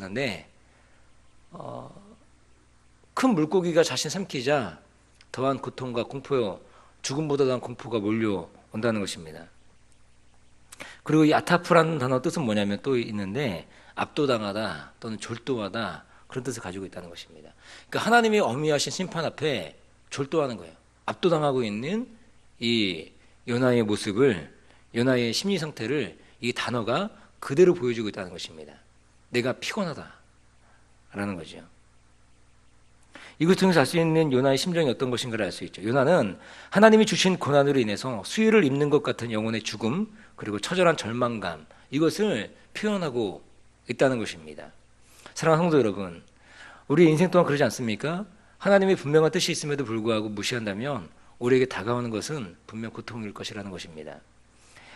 하는데 큰 물고기가 자신 삼키자 더한 고통과 공포요, 죽음보다 더한 공포가 몰려온다는 것입니다. 그리고 이 아타프라는 단어 뜻은 뭐냐면 또 있는데 압도당하다 또는 졸도하다 그런 뜻을 가지고 있다는 것입니다. 그러니까 하나님의 어미하신 심판 앞에 졸도하는 거예요. 압도당하고 있는 이 요나의 모습을, 요나의 심리 상태를 이 단어가 그대로 보여주고 있다는 것입니다. 내가 피곤하다 라는 거죠. 이것을 통해서 알 수 있는 요나의 심정이 어떤 것인가를 알 수 있죠. 요나는 하나님이 주신 고난으로 인해서 수위를 입는 것 같은 영혼의 죽음, 그리고 처절한 절망감, 이것을 표현하고 있다는 것입니다. 사랑하는 성도 여러분, 우리 인생 또한 그러지 않습니까? 하나님의 분명한 뜻이 있음에도 불구하고 무시한다면 우리에게 다가오는 것은 분명 고통일 것이라는 것입니다.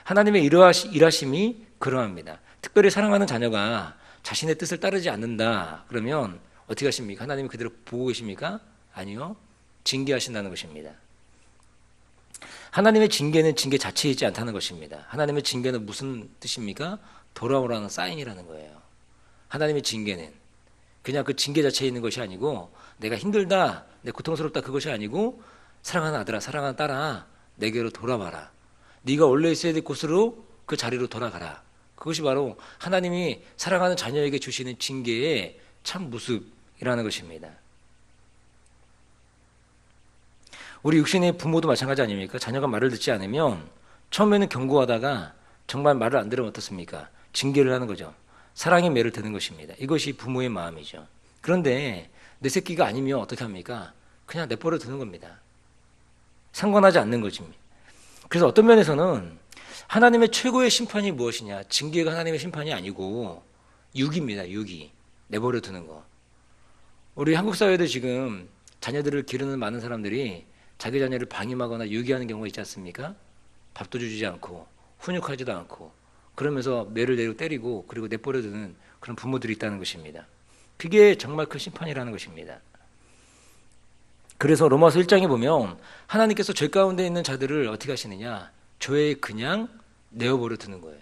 하나님의 일하심이 그러합니다. 특별히 사랑하는 자녀가 자신의 뜻을 따르지 않는다 그러면 어떻게 하십니까? 하나님이 그대로 보고 계십니까? 아니요. 징계하신다는 것입니다. 하나님의 징계는 징계 자체이지 않다는 것입니다. 하나님의 징계는 무슨 뜻입니까? 돌아오라는 사인이라는 거예요. 하나님의 징계는 그냥 그 징계 자체에 있는 것이 아니고 내가 힘들다, 내 고통스럽다 그것이 아니고 사랑하는 아들아, 사랑하는 딸아, 내게로 돌아와라. 네가 원래 있어야 될 곳으로 그 자리로 돌아가라. 그것이 바로 하나님이 사랑하는 자녀에게 주시는 징계의 참 모습이라는 것입니다. 우리 육신의 부모도 마찬가지 아닙니까? 자녀가 말을 듣지 않으면 처음에는 경고하다가 정말 말을 안 들으면 어떻습니까? 징계를 하는 거죠. 사랑의 매를 드는 것입니다. 이것이 부모의 마음이죠. 그런데 내 새끼가 아니면 어떻게 합니까? 그냥 내버려 두는 겁니다. 상관하지 않는 거지. 그래서 어떤 면에서는 하나님의 최고의 심판이 무엇이냐? 징계가 하나님의 심판이 아니고 유기입니다. 유기. 내버려 두는 거. 우리 한국 사회도 지금 자녀들을 기르는 많은 사람들이 자기 자녀를 방임하거나 유기하는 경우가 있지 않습니까? 밥도 주지 않고 훈육하지도 않고 그러면서 매를 내려 때리고 그리고 내버려 두는 그런 부모들이 있다는 것입니다. 그게 정말 큰 심판이라는 것입니다. 그래서 로마서 1장에 보면 하나님께서 죄 가운데 있는 자들을 어떻게 하시느냐? 죄에 그냥 내어버려 두는 거예요.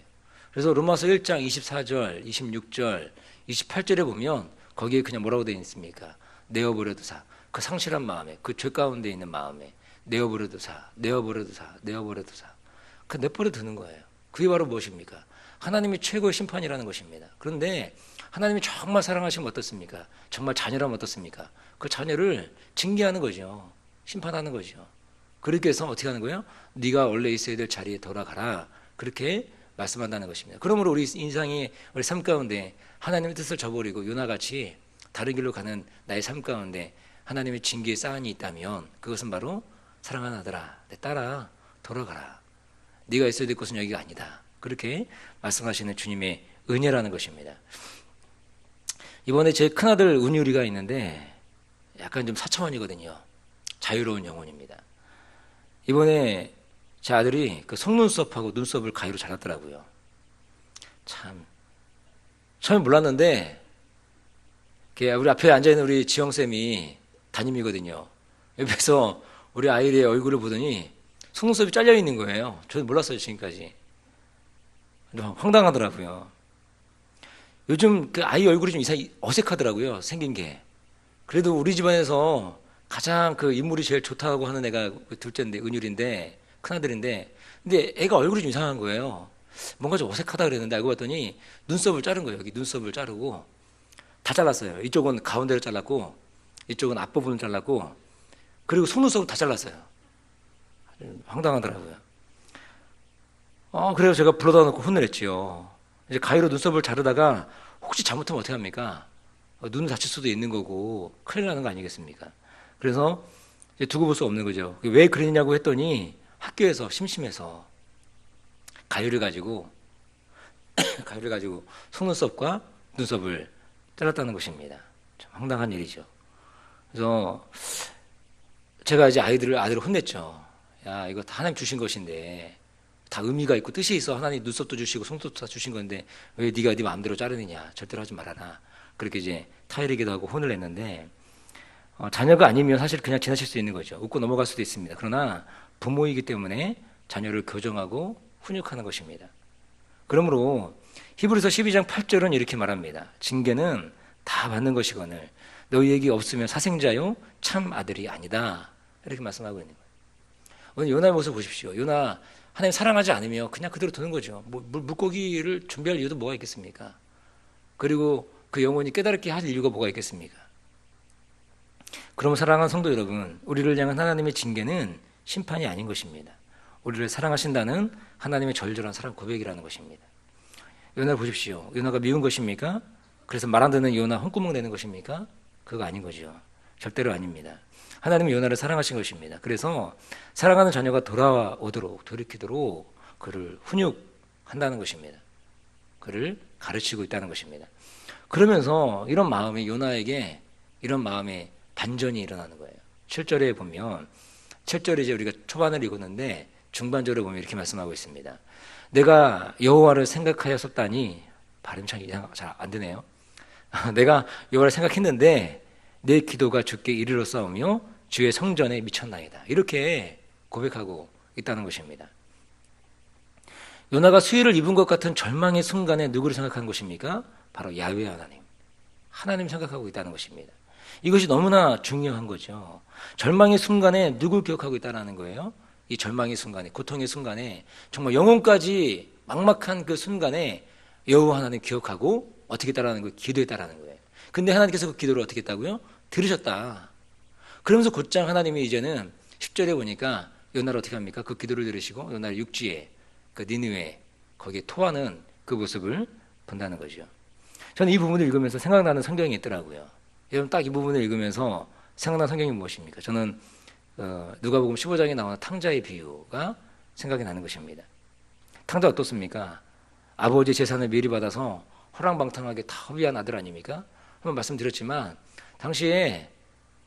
그래서 로마서 1장 24절, 26절, 28절에 보면 거기에 그냥 뭐라고 되어 있습니까? 내어버려 두사. 그 상실한 마음에, 그 죄 가운데 있는 마음에 내어버려 두사, 내어버려 두사, 내어버려 두사. 그 내버려 두는 거예요. 그게 바로 무엇입니까? 하나님이 최고의 심판이라는 것입니다. 그런데 하나님이 정말 사랑하시면 어떻습니까? 정말 자녀라면 어떻습니까? 그 자녀를 징계하는 거죠. 심판하는 거죠. 그렇게 해서 어떻게 하는 거예요? 네가 원래 있어야 될 자리에 돌아가라. 그렇게 말씀한다는 것입니다. 그러므로 우리 인상이 우리 삶 가운데 하나님의 뜻을 저버리고 요나같이 다른 길로 가는 나의 삶 가운데 하나님의 징계의 사안이 있다면 그것은 바로 사랑하는 아들아, 내 딸아, 돌아가라. 네가 있어야 될 곳은 여기가 아니다. 그렇게 말씀하시는 주님의 은혜라는 것입니다. 이번에 제 큰아들 은율이가 있는데 약간 좀 사차원이거든요. 자유로운 영혼입니다. 이번에 제 아들이 그 속눈썹하고 눈썹을 가위로 잘랐더라고요. 참 처음에 몰랐는데 우리 앞에 앉아있는 우리 지영쌤이 담임이거든요. 옆에서 우리 아이의 얼굴을 보더니 속눈썹이 잘려있는 거예요. 저는 몰랐어요 지금까지. 황당하더라고요. 요즘 그 아이 얼굴이 좀 이상히 어색하더라고요. 생긴 게. 그래도 우리 집안에서 가장 그 인물이 제일 좋다고 하는 애가 둘째인데 은율인데 큰아들인데 근데 애가 얼굴이 좀 이상한 거예요. 뭔가 좀 어색하다 그랬는데 알고 봤더니 눈썹을 자른 거예요. 여기 눈썹을 자르고 다 잘랐어요. 이쪽은 가운데를 잘랐고 이쪽은 앞부분을 잘랐고 그리고 속눈썹을 다 잘랐어요. 황당하더라고요. 그래서 제가 불러다 놓고 혼내랬지요. 이제 가위로 눈썹을 자르다가 혹시 잘못하면 어떻게 합니까? 눈을 다칠 수도 있는 거고 큰일 나는 거 아니겠습니까? 그래서 이제 두고 볼 수 없는 거죠. 왜 그러냐고 했더니 학교에서 심심해서 가위를 가지고 속눈썹과 눈썹을 잘랐다는 것입니다. 참 황당한 일이죠. 그래서 제가 이제 아들을 혼냈죠. 야, 이거 다 하나님 주신 것인데 다 의미가 있고 뜻이 있어. 하나님 눈썹도 주시고 속눈썹도 다 주신 건데 왜 네가 네 마음대로 자르느냐. 절대로 하지 말아라. 그렇게 이제 타이르기도 하고 혼을 냈는데 자녀가 아니면 사실 그냥 지나칠 수 있는 거죠. 웃고 넘어갈 수도 있습니다. 그러나 부모이기 때문에 자녀를 교정하고 훈육하는 것입니다. 그러므로 히브리서 12장 8절은 이렇게 말합니다. 징계는 다 받는 것이거늘 너희에게 없으면 사생자요 참 아들이 아니다. 이렇게 말씀하고 있는 거예요. 오늘 요나의 모습 보십시오. 요나 하나님 사랑하지 않으면 그냥 그대로 두는 거죠. 물고기를 준비할 이유도 뭐가 있겠습니까? 그리고 그 영혼이 깨달게 할 이유가 뭐가 있겠습니까? 그럼 사랑하는 성도 여러분, 우리를 향한 하나님의 징계는 심판이 아닌 것입니다. 우리를 사랑하신다는 하나님의 절절한 사랑 고백이라는 것입니다. 요나를 보십시오. 요나가 미운 것입니까? 그래서 말 안 듣는 요나 헛구멍 내는 것입니까? 그거 아닌 거죠. 절대로 아닙니다. 하나님은 요나를 사랑하신 것입니다. 그래서 사랑하는 자녀가 돌이키도록 그를 훈육한다는 것입니다. 그를 가르치고 있다는 것입니다. 그러면서 이런 마음에 요나에게 이런 마음의 반전이 일어나는 거예요. 7절에 보면 7절에 이제 우리가 초반을 읽었는데 중반절에 보면 이렇게 말씀하고 있습니다. 내가 여호와를 생각하였었다니 발음 잘 안 되네요. 내가 여호와를 생각했는데 내 기도가 주께 이르러 싸우며 주의 성전에 미쳤나이다. 이렇게 고백하고 있다는 것입니다. 요나가 수위를 입은 것 같은 절망의 순간에 누구를 생각하는 것입니까? 바로 야훼 하나님 생각하고 있다는 것입니다. 이것이 너무나 중요한 거죠. 절망의 순간에 누굴 기억하고 있다는 거예요? 이 절망의 순간에, 고통의 순간에, 정말 영혼까지 막막한 그 순간에 여호와 하나님 기억하고 어떻게 했다라는 거예요? 기도했다라는 거예요. 근데 하나님께서 그 기도를 어떻게 했다고요? 들으셨다. 그러면서 곧장 하나님이 이제는 10절에 보니까 요나를 어떻게 합니까? 그 기도를 들으시고 요나를 육지에, 그 니느웨, 거기에 토하는 그 모습을 본다는 거죠. 저는 이 부분을 읽으면서 생각나는 성경이 있더라고요. 여러분 딱 이 부분을 읽으면서 생각나는 성경이 무엇입니까? 저는 누가복음 15장에 나오는 탕자의 비유가 생각이 나는 것입니다. 탕자 어떻습니까? 아버지 재산을 미리 받아서 호랑방탕하게 다 허비한 아들 아닙니까? 한번 말씀드렸지만 당시에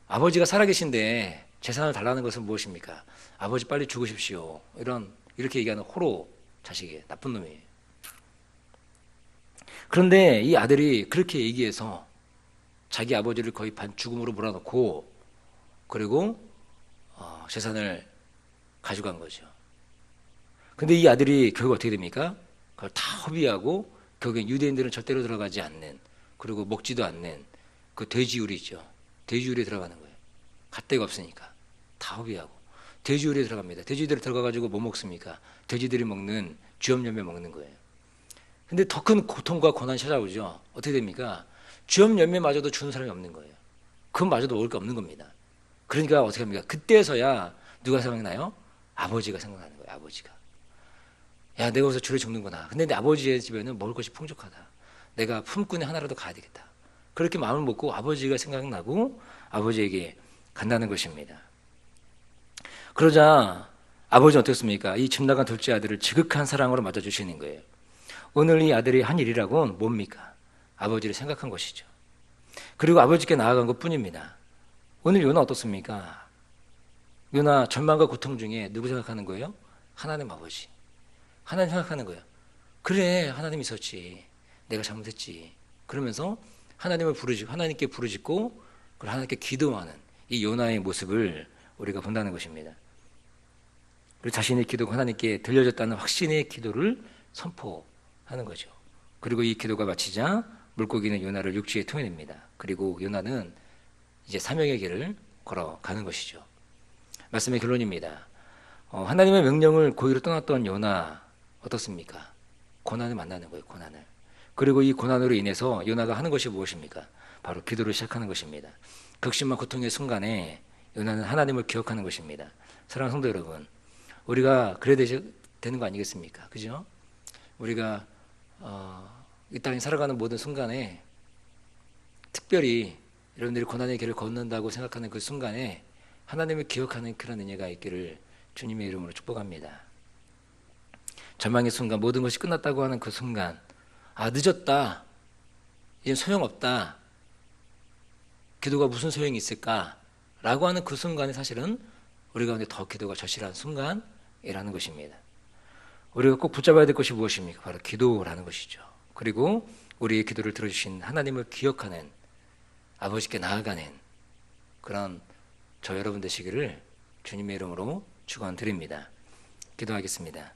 아버지가 살아계신데 재산을 달라는 것은 무엇입니까? 아버지 빨리 죽으십시오. 이렇게 얘기하는 호로 자식이 나쁜 놈이에요. 그런데 이 아들이 그렇게 얘기해서 자기 아버지를 거의 반 죽음으로 몰아넣고 그리고 재산을 가져간 거죠. 근데 이 아들이 결국 어떻게 됩니까? 그걸 다 허비하고 결국엔 유대인들은 절대로 들어가지 않는, 그리고 먹지도 않는 그 돼지우리 있죠. 돼지우리에 들어가는 거예요. 갓대가 없으니까 다 허비하고 돼지우리에 들어갑니다. 돼지들이 들어가가지고 뭐 먹습니까? 돼지들이 먹는 쥐염염매 먹는 거예요. 근데 더 큰 고통과 고난이 찾아오죠. 어떻게 됩니까? 쥐염염매마저도 주는 사람이 없는 거예요. 그것마저도 먹을 게 없는 겁니다. 그러니까 어떻게 합니까? 그때서야 누가 생각나요? 아버지가 생각나는 거예요. 아버지가. 야, 내가 여기서 줄에 죽는구나. 근데 내 아버지의 집에는 먹을 것이 풍족하다. 내가 품꾼에 하나라도 가야 되겠다. 그렇게 마음을 먹고 아버지가 생각나고 아버지에게 간다는 것입니다. 그러자 아버지는 어떻습니까? 이 집 나간 둘째 아들을 지극한 사랑으로 맞아주시는 거예요. 오늘 이 아들이 한 일이라고는 뭡니까? 아버지를 생각한 것이죠. 그리고 아버지께 나아간 것 뿐입니다. 오늘 요나 어떻습니까? 요나 절망과 고통 중에 누구 생각하는 거예요? 하나님 아버지. 하나님 생각하는 거예요. 그래, 하나님 있었지. 내가 잘못했지. 그러면서 하나님께 부르짖고 하나님께 기도하는 이 요나의 모습을 우리가 본다는 것입니다. 그리고 자신의 기도가 하나님께 들려졌다는 확신의 기도를 선포하는 거죠. 그리고 이 기도가 마치자 물고기는 요나를 육지에 토해냅니다. 그리고 요나는 이제 사명의 길을 걸어가는 것이죠. 말씀의 결론입니다. 하나님의 명령을 고의로 떠났던 요나 어떻습니까? 고난을 만나는 거예요. 고난을. 그리고 이 고난으로 인해서 요나가 하는 것이 무엇입니까? 바로 기도를 시작하는 것입니다. 극심한 고통의 순간에 요나는 하나님을 기억하는 것입니다. 사랑하는 성도 여러분, 우리가 그래야 되는 거 아니겠습니까? 그죠? 우리가 이 땅에 살아가는 모든 순간에 특별히 여러분들이 고난의 길을 걷는다고 생각하는 그 순간에 하나님을 기억하는 그런 은혜가 있기를 주님의 이름으로 축복합니다. 절망의 순간, 모든 것이 끝났다고 하는 그 순간, 늦었다, 이제 소용없다, 기도가 무슨 소용이 있을까 라고 하는 그 순간에 사실은 우리 가운데 더 기도가 절실한 순간이라는 것입니다. 우리가 꼭 붙잡아야 될 것이 무엇입니까? 바로 기도라는 것이죠. 그리고 우리의 기도를 들어주신 하나님을 기억하는, 아버지께 나아가는 그런 저 여러분 되시기를 주님의 이름으로 축원드립니다. 기도하겠습니다.